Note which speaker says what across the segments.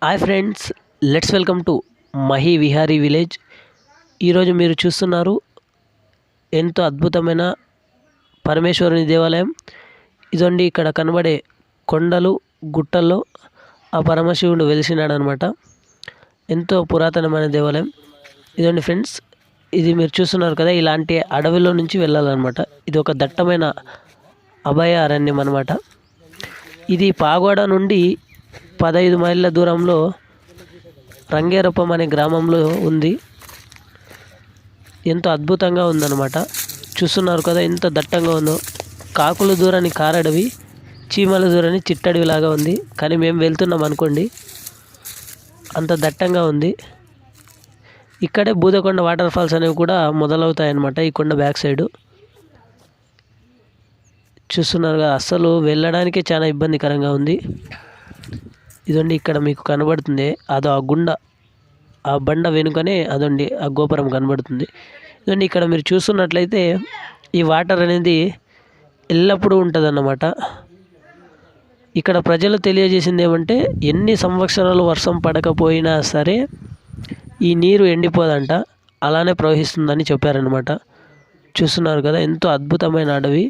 Speaker 1: Hi friends, let's welcome to Mahi Vihari village. ఈరోజు మీరు చూస్తున్నారు ఎంతో అద్భుతమైన పరమేశ్వరుని దేవాలయం. ఇదండి ఇక్కడ కనబడే కొండలు గుట్టల్లో ఆ పరమశివుడు వెలిసినాడనమాట. ఎంతో పురాతనమైన దేవాలయం. ఇదండి ఫ్రెండ్స్, ఇది మీరు చూస్తున్నారు కదా, ఇలాంటి అడవిలో నుంచి వెళ్ళాలన్నమాట. ఇది ఒక దట్టమైన అభయ అరణ్యం అనమాట. ఇది పాగోడ నుండి 15 మైళ్ళ దూరంలో రంగేరప్పం అనే గ్రామంలో ఉంది. ఎంతో అద్భుతంగా ఉందన్నమాట. చూస్తున్నారు కదా ఎంత దట్టంగా ఉందో. కాకుల దూరాన్ని కారడవి, చీమల దూరాన్ని చిట్టడవిలాగా ఉంది. కానీ మేము వెళ్తున్నాం అనుకోండి, అంత దట్టంగా ఉంది. ఇక్కడే బూదకొండ వాటర్ ఫాల్స్ అనేవి కూడా మొదలవుతాయన్నమాట. ఈ కొండ బ్యాక్ సైడు చూస్తున్నారు కదా, అస్సలు వెళ్ళడానికే చాలా ఇబ్బందికరంగా ఉంది. ఇదండి ఇక్కడ మీకు కనబడుతుంది, అదో ఆ గుండ, ఆ బండ వెనుకనే అదండి ఆ గోపురం కనబడుతుంది. ఇదండి ఇక్కడ మీరు చూస్తున్నట్లయితే ఈ వాటర్ అనేది ఎల్లప్పుడూ ఉంటుందన్నమాట. ఇక్కడ ప్రజలు తెలియజేసింది ఏమంటే, ఎన్ని సంవత్సరాలు వర్షం పడకపోయినా సరే ఈ నీరు ఎండిపోదంట, అలానే ప్రవహిస్తుందని చెప్పారనమాట. చూస్తున్నారు కదా ఎంతో అద్భుతమైన అడవి.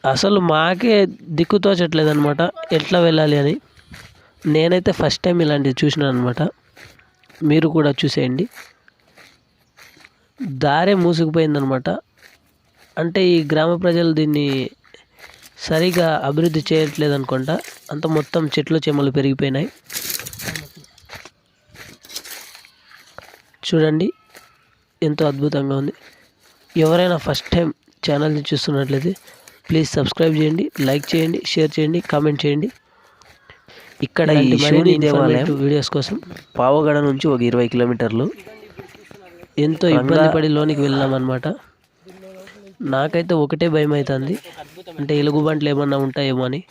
Speaker 1: అసలు మాకే దిక్కుతోచట్లేదు అనమాట, ఎట్లా వెళ్ళాలి అని. నేనైతే ఫస్ట్ టైం ఇలాంటివి చూసినాను అనమాట. మీరు కూడా చూసేయండి. దారే మూసుకుపోయిందనమాట. అంటే ఈ గ్రామ ప్రజలు దీన్ని సరిగా అభివృద్ధి చేయట్లేదు అనుకుంటా. అంత మొత్తం చెట్లు చేమలు పెరిగిపోయినాయి. చూడండి ఎంతో అద్భుతంగా ఉంది. ఎవరైనా ఫస్ట్ టైం ఛానల్ని చూస్తున్నట్లయితే ప్లీజ్ సబ్స్క్రైబ్ చేయండి, లైక్ చేయండి, షేర్ చేయండి, కామెంట్ చేయండి. ఇక్కడ ఈ శివుని దేవాలయం వీడియోస్ కోసం పావగడ నుంచి ఒక 20 కిలోమీటర్లు. ఎంతో ఇబ్బంది పడి లోనికి వెళ్ళామన్నమాట. నాకైతే ఒకటే భయం అవుతుంది, అంటే ఎలుగుబంట్లు ఏమన్నా ఉంటాయేమో అని.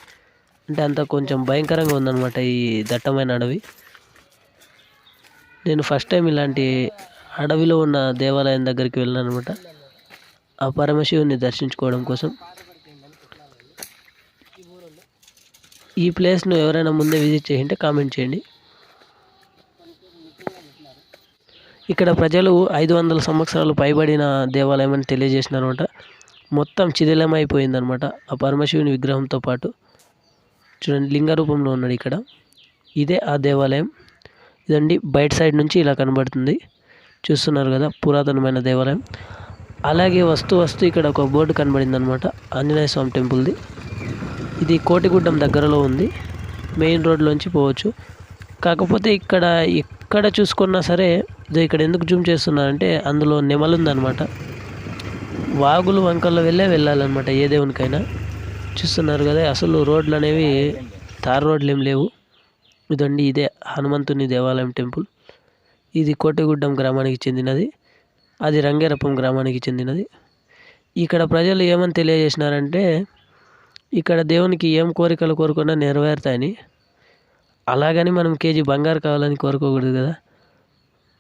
Speaker 1: అంటే అంత కొంచెం భయంకరంగా ఉందన్నమాట ఈ దట్టమైన అడవి. నేను ఫస్ట్ టైం ఇలాంటి అడవిలో ఉన్న దేవాలయం దగ్గరికి వెళ్ళాను అనమాట, ఆ పరమశివుని దర్శించుకోవడం కోసం. ఈ ప్లేస్ను ఎవరైనా ముందే విజిట్ చేయంటే కామెంట్ చేయండి. ఇక్కడ ప్రజలు 500 సంవత్సరాలు పైబడిన దేవాలయం అని తెలియజేసినారనమాట. మొత్తం శిథిలమైపోయిందనమాట ఆ పరమశివుని విగ్రహంతో పాటు. చూడండి లింగ రూపంలో ఉన్నాడు ఇక్కడ. ఇదే ఆ దేవాలయం. ఇదండి బయట సైడ్ నుంచి ఇలా కనబడుతుంది. చూస్తున్నారు కదా పురాతనమైన దేవాలయం. అలాగే వస్తూ ఇక్కడ ఒక బోర్డు కనబడింది అనమాట, ఆంజనేయ స్వామి టెంపుల్ది. ఇది కోటిగుడ్డం దగ్గరలో ఉంది, మెయిన్ రోడ్లోంచి పోవచ్చు. కాకపోతే ఎక్కడ చూసుకున్నా సరే, ఇది ఇక్కడ ఎందుకు జూమ్ చేస్తున్నారంటే అందులో నెమలుందనమాట. వాగులు వంకల్లో వెళ్ళాలన్నమాట ఏ దేవునికైనా. చూస్తున్నారు కదా, అసలు రోడ్లు అనేవి తార్ రోడ్లు ఏం లేవు. ఇదండి ఇదే హనుమంతుని దేవాలయం టెంపుల్. ఇది కోటిగుడ్డం గ్రామానికి చెందినది, అది రంగేరప్పం గ్రామానికి చెందినది. ఇక్కడ ప్రజలు ఏమని తెలియజేసినారంటే, ఇక్కడ దేవునికి ఏం కోరికలు కోరుకున్నా నెరవేరుతాయని. అలాగని మనం కేజీ బంగారు కావాలని కోరుకోకూడదు కదా.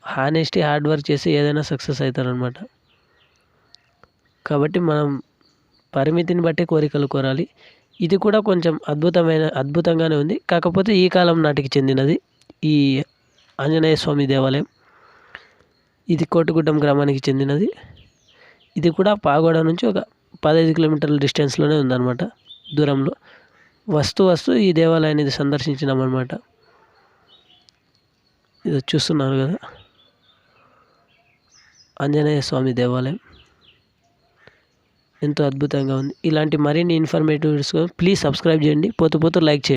Speaker 1: హానెస్టీ హార్డ్ వర్క్ చేసి ఏదైనా సక్సెస్ అవుతారనమాట. కాబట్టి మనం పరిమితిని బట్టే కోరికలు కోరాలి. ఇది కూడా కొంచెం అద్భుతంగానే ఉంది. కాకపోతే ఈ కాలం నాటికి చెందినది ఈ ఆంజనేయ స్వామి దేవాలయం. ఇది కోటిగుడ్డం గ్రామానికి చెందినది. ఇది కూడా పాగోడ నుంచి ఒక 15 కిలోమీటర్ల డిస్టెన్స్లోనే ఉందన్నమాట, దూరంలో. వస్తూ ఈ దేవాలయాన్ని సందర్శించినామన్నమాట. ఇది చూస్తున్నారు కదా, ఆంజనేయ స్వామి దేవాలయం ఎంతో అద్భుతంగా ఉంది. ఇలాంటి మరిన్ని ఇన్ఫర్మేటివ్ వీడియోస్ ప్లీజ్ సబ్స్క్రైబ్ చేయండి, పోతూ లైక్ చేయండి.